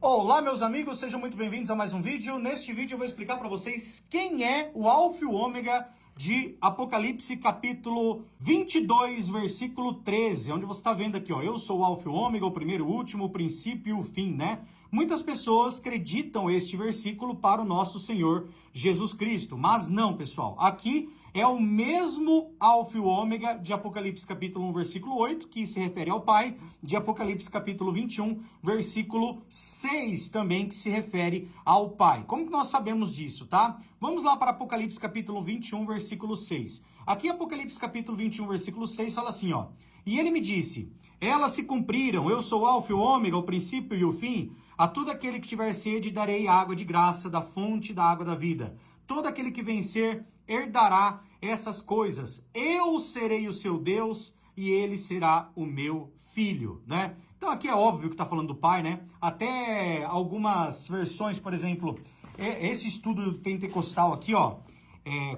Olá, meus amigos, sejam muito bem-vindos a mais um vídeo. Neste vídeo eu vou explicar para vocês quem é o Alfa e o Ômega de Apocalipse, capítulo 22, versículo 13, onde você está vendo aqui, ó, eu sou o Alfa e o Ômega, o primeiro, o último, o princípio e o fim, né? Muitas pessoas acreditam este versículo para o nosso Senhor Jesus Cristo, mas não, pessoal. Aqui é o mesmo Alfa e o Ômega de Apocalipse capítulo 1, versículo 8, que se refere ao Pai, de Apocalipse capítulo 21, versículo 6, também, que se refere ao Pai. Como que nós sabemos disso, tá? Vamos lá para Apocalipse capítulo 21, versículo 6. Aqui Apocalipse capítulo 21, versículo 6 fala assim, ó. E ele me disse, elas se cumpriram, eu sou o Alfa e o Ômega, o princípio e o fim. A todo aquele que tiver sede darei água de graça da fonte da água da vida. Todo aquele que vencer herdará essas coisas. Eu serei o seu Deus e ele será o meu filho, né? Então aqui é óbvio que está falando do Pai, né? Até algumas versões, por exemplo, esse estudo pentecostal aqui, ó,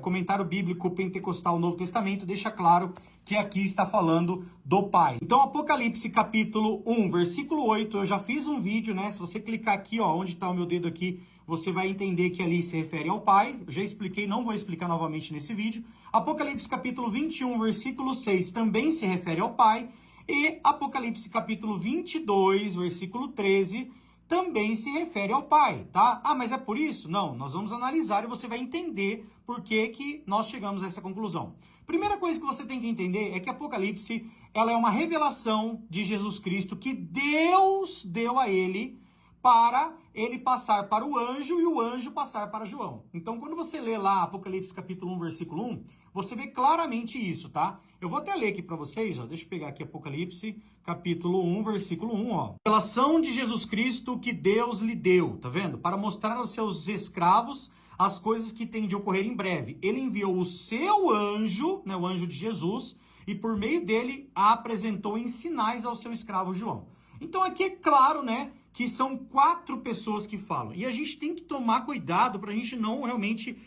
comentário bíblico pentecostal Novo Testamento, deixa claro que aqui está falando do Pai. Então, Apocalipse capítulo 1, versículo 8, eu já fiz um vídeo, né? Se você clicar aqui, ó, onde está o meu dedo aqui, você vai entender que ali se refere ao Pai. Eu já expliquei, não vou explicar novamente nesse vídeo. Apocalipse capítulo 21, versículo 6, também se refere ao Pai. E Apocalipse capítulo 22, versículo 13, também se refere ao Pai, tá? Ah, mas é por isso? Não, nós vamos analisar e você vai entender por que nós chegamos a essa conclusão. Primeira coisa que você tem que entender é que Apocalipse, ela é uma revelação de Jesus Cristo que Deus deu a ele para ele passar para o anjo e o anjo passar para João. Então, quando você lê lá Apocalipse capítulo 1, versículo 1, você vê claramente isso, tá? Eu vou até ler aqui para vocês, ó. Deixa eu pegar aqui Apocalipse capítulo 1, versículo 1, ó. Revelação de Jesus Cristo que Deus lhe deu, tá vendo? Para mostrar aos seus escravos as coisas que têm de ocorrer em breve. Ele enviou o seu anjo, né, o anjo de Jesus, e por meio dele a apresentou em sinais ao seu escravo João. Então aqui é claro, né, que são 4 pessoas que falam. E a gente tem que tomar cuidado para a gente não realmente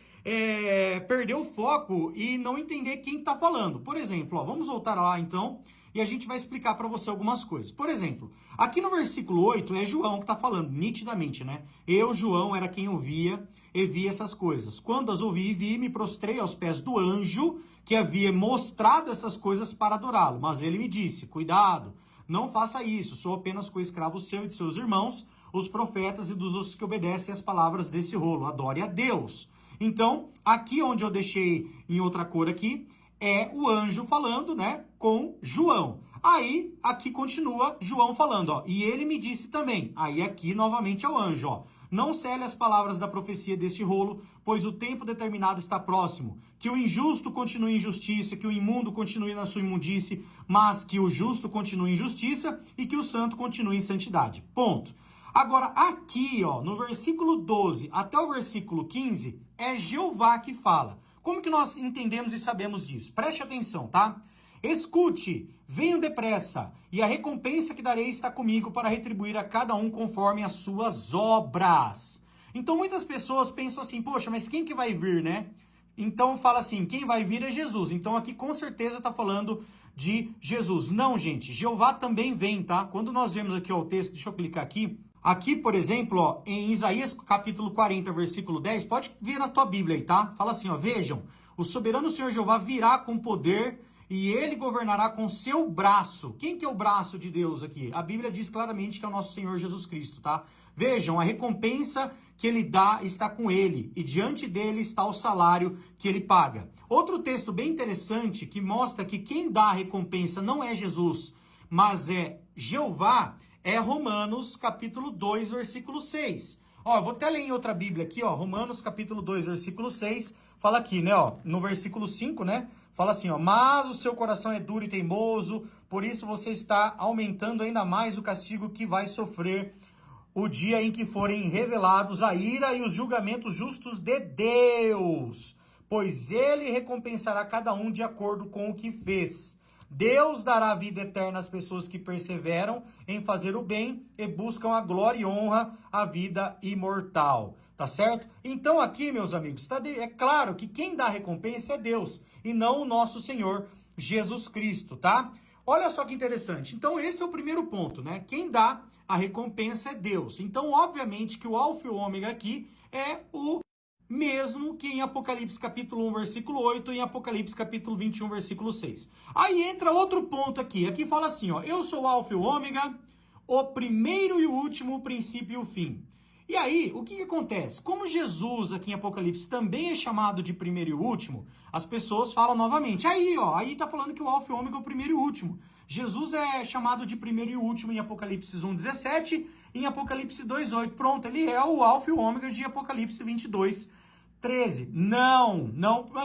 perder o foco e não entender quem está falando. Por exemplo, ó, vamos voltar lá então e a gente vai explicar para você algumas coisas. Por exemplo, aqui no versículo 8 é João que está falando, nitidamente, né? Eu, João, era quem ouvia e via essas coisas. Quando as ouvi e vi, me prostrei aos pés do anjo que havia mostrado essas coisas para adorá-lo. Mas ele me disse, cuidado, não faça isso, sou apenas co-escravo seu e de seus irmãos, os profetas e dos outros que obedecem às palavras desse rolo. Adore a Deus. Então, aqui onde eu deixei em outra cor aqui, é o anjo falando, né, com João. Aí, aqui continua João falando, ó. E ele me disse também. Aí aqui novamente é o anjo, ó. Não cele as palavras da profecia deste rolo, pois o tempo determinado está próximo. Que o injusto continue em justiça, que o imundo continue na sua imundície, mas que o justo continue em justiça e que o santo continue em santidade. Ponto. Agora, aqui, ó, no versículo 12 até o versículo 15, é Jeová que fala. Como que nós entendemos e sabemos disso? Preste atenção, tá? Escute, venho depressa, e a recompensa que darei está comigo para retribuir a cada um conforme as suas obras. Então muitas pessoas pensam assim, poxa, mas quem que vai vir, né? Então fala assim, quem vai vir é Jesus. Então aqui com certeza está falando de Jesus. Não, gente, Jeová também vem, tá? Quando nós vemos aqui ó, o texto, deixa eu clicar aqui. Aqui, por exemplo, ó, em Isaías capítulo 40, versículo 10, pode ver na tua Bíblia aí, tá? Fala assim, ó, vejam, o soberano Senhor Jeová virá com poder e ele governará com seu braço. Quem que é o braço de Deus aqui? A Bíblia diz claramente que é o nosso Senhor Jesus Cristo, tá? Vejam, a recompensa que ele dá está com ele, e diante dele está o salário que ele paga. Outro texto bem interessante que mostra que quem dá a recompensa não é Jesus, mas é Jeová, é Romanos capítulo 2, versículo 6. Ó, eu vou até ler em outra Bíblia aqui, ó, Romanos capítulo 2, versículo 6, fala aqui, né, ó, no versículo 5, né, fala assim, ó, mas o seu coração é duro e teimoso, por isso você está aumentando ainda mais o castigo que vai sofrer o dia em que forem revelados a ira e os julgamentos justos de Deus, pois ele recompensará cada um de acordo com o que fez. Deus dará vida eterna às pessoas que perseveram em fazer o bem e buscam a glória e honra, a vida imortal. Tá certo? Então aqui, meus amigos, é claro que quem dá a recompensa é Deus e não o nosso Senhor Jesus Cristo, tá? olha só que interessante. Então, esse é o primeiro ponto, né? Quem dá a recompensa é Deus. Então, obviamente que o Alfa e o Ômega aqui é o mesmo que em Apocalipse capítulo 1, versículo 8, e em Apocalipse capítulo 21, versículo 6. Aí entra outro ponto aqui. Aqui fala assim, ó, eu sou o Alfa e o Ômega, o primeiro e o último, o princípio e o fim. E aí, o que acontece? Como Jesus aqui em Apocalipse também é chamado de primeiro e último, as pessoas falam novamente. Aí, ó, aí tá falando que o Alfa e o Ômega é o primeiro e último. Jesus é chamado de primeiro e último em Apocalipse 1:17 e em Apocalipse 2:8. Pronto, ele é o Alfa e o Ômega de Apocalipse 22:13. Não.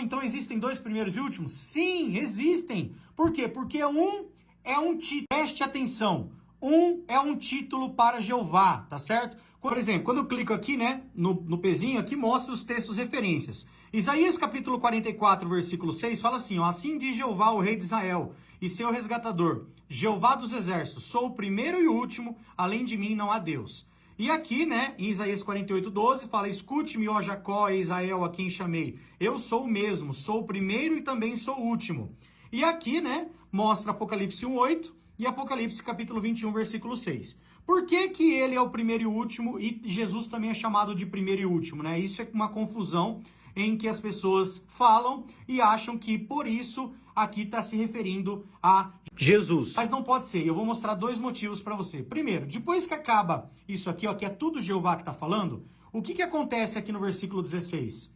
Então existem dois primeiros e últimos? Sim, existem. Por quê? Porque um é um título. Preste atenção. Um é um título para Jeová, tá certo? Por exemplo, quando eu clico aqui, né, no pezinho aqui, mostra os textos referências. Isaías capítulo 44, versículo 6, fala assim, ó, assim diz Jeová, o rei de Israel, e seu resgatador, Jeová dos exércitos, sou o primeiro e o último, além de mim não há Deus. E aqui, né, em Isaías 48:12, fala, escute-me, ó Jacó e Israel, a quem chamei. Eu sou o mesmo, sou o primeiro e também sou o último. E aqui, né, mostra Apocalipse 1:8 e Apocalipse capítulo 21, versículo 6. Por que que ele é o primeiro e último e Jesus também é chamado de primeiro e último, né? Isso é uma confusão em que as pessoas falam e acham que por isso aqui está se referindo a Jesus. Mas não pode ser. Eu vou mostrar dois motivos para você. Primeiro, depois que acaba isso aqui, ó, que é tudo Jeová que está falando, o que acontece aqui no versículo 16?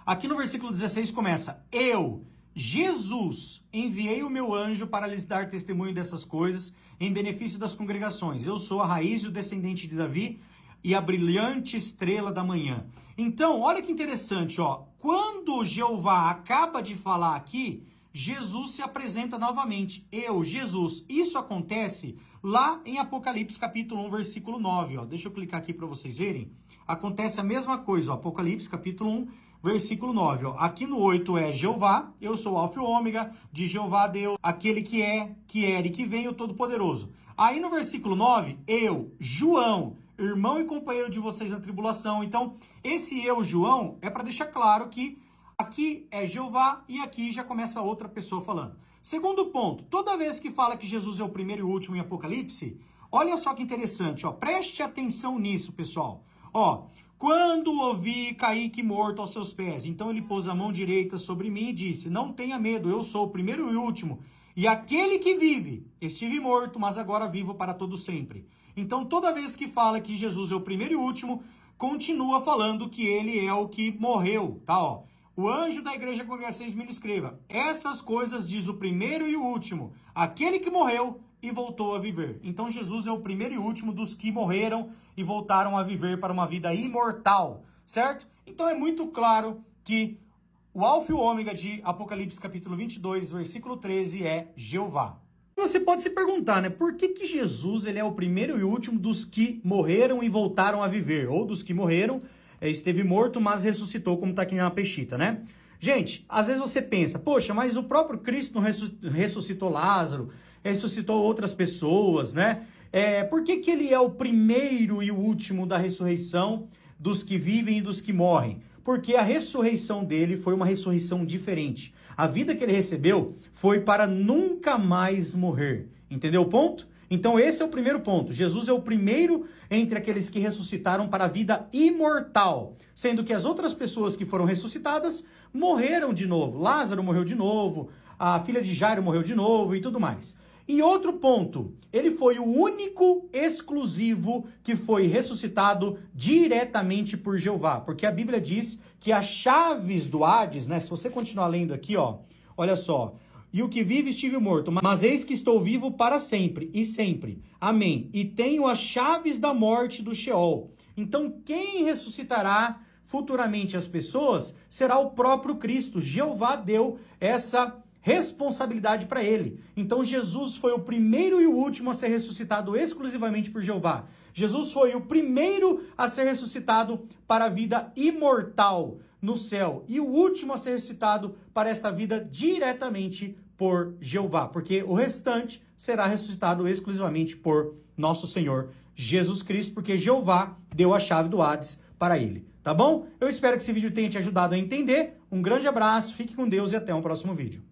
Aqui no versículo 16 começa, Jesus, enviei o meu anjo para lhes dar testemunho dessas coisas em benefício das congregações. Eu sou a raiz e o descendente de Davi e a brilhante estrela da manhã. Então, olha que interessante, ó. Quando Jeová acaba de falar aqui, Jesus se apresenta novamente. Jesus. Isso acontece lá em Apocalipse capítulo 1, versículo 9, ó. Deixa eu clicar aqui para vocês verem. Acontece a mesma coisa, ó. Apocalipse capítulo 1, versículo 9, ó. Aqui no 8 é Jeová, eu sou o Alfa e o Ômega, de Jeová Deus, aquele que é, que era e que vem, o Todo-Poderoso. Aí no versículo 9, João, irmão e companheiro de vocês na tribulação. Então, esse João, é para deixar claro que aqui é Jeová e aqui já começa outra pessoa falando. Segundo ponto, toda vez que fala que Jesus é o primeiro e o último em Apocalipse, olha só que interessante, ó. Preste atenção nisso, pessoal. Ó, quando ouvi Caíque morto aos seus pés, então ele pôs a mão direita sobre mim e disse, não tenha medo, eu sou o primeiro e o último, e aquele que vive, estive morto, mas agora vivo para todo sempre. Então toda vez que fala que Jesus é o primeiro e o último, continua falando que ele é o que morreu, tá, ó. O anjo da igreja congregações me escreva, essas coisas diz o primeiro e o último, aquele que morreu e voltou a viver. Então Jesus é o primeiro e último dos que morreram e voltaram a viver para uma vida imortal, certo? Então é muito claro que o Alfa e o Ômega de Apocalipse capítulo 22, versículo 13 é Jeová. Você pode se perguntar, né? Por que Jesus ele é o primeiro e último dos que morreram e voltaram a viver? Ou dos que morreram, esteve morto, mas ressuscitou, como está aqui na peixita, né? Gente, às vezes você pensa, poxa, mas o próprio Cristo não ressuscitou Lázaro, ressuscitou outras pessoas, né? Por que ele é o primeiro e o último da ressurreição dos que vivem e dos que morrem? Porque a ressurreição dele foi uma ressurreição diferente. A vida que ele recebeu foi para nunca mais morrer. Entendeu o ponto? Então esse é o primeiro ponto. Jesus é o primeiro entre aqueles que ressuscitaram para a vida imortal, sendo que as outras pessoas que foram ressuscitadas morreram de novo. Lázaro morreu de novo, a filha de Jairo morreu de novo e tudo mais. E outro ponto, ele foi o único exclusivo que foi ressuscitado diretamente por Jeová, porque a Bíblia diz que as chaves do Hades, né? Se você continuar lendo aqui, ó, olha só. E o que vive estive morto, mas eis que estou vivo para sempre e sempre. Amém. E tenho as chaves da morte do Sheol. Então quem ressuscitará futuramente as pessoas será o próprio Cristo. Jeová deu essa responsabilidade para ele. Então Jesus foi o primeiro e o último a ser ressuscitado exclusivamente por Jeová. Jesus foi o primeiro a ser ressuscitado para a vida imortal no céu e o último a ser ressuscitado para esta vida diretamente por Jeová, porque o restante será ressuscitado exclusivamente por nosso Senhor Jesus Cristo, porque Jeová deu a chave do Hades para ele, tá bom? Eu espero que esse vídeo tenha te ajudado a entender. Um grande abraço, fique com Deus e até um próximo vídeo.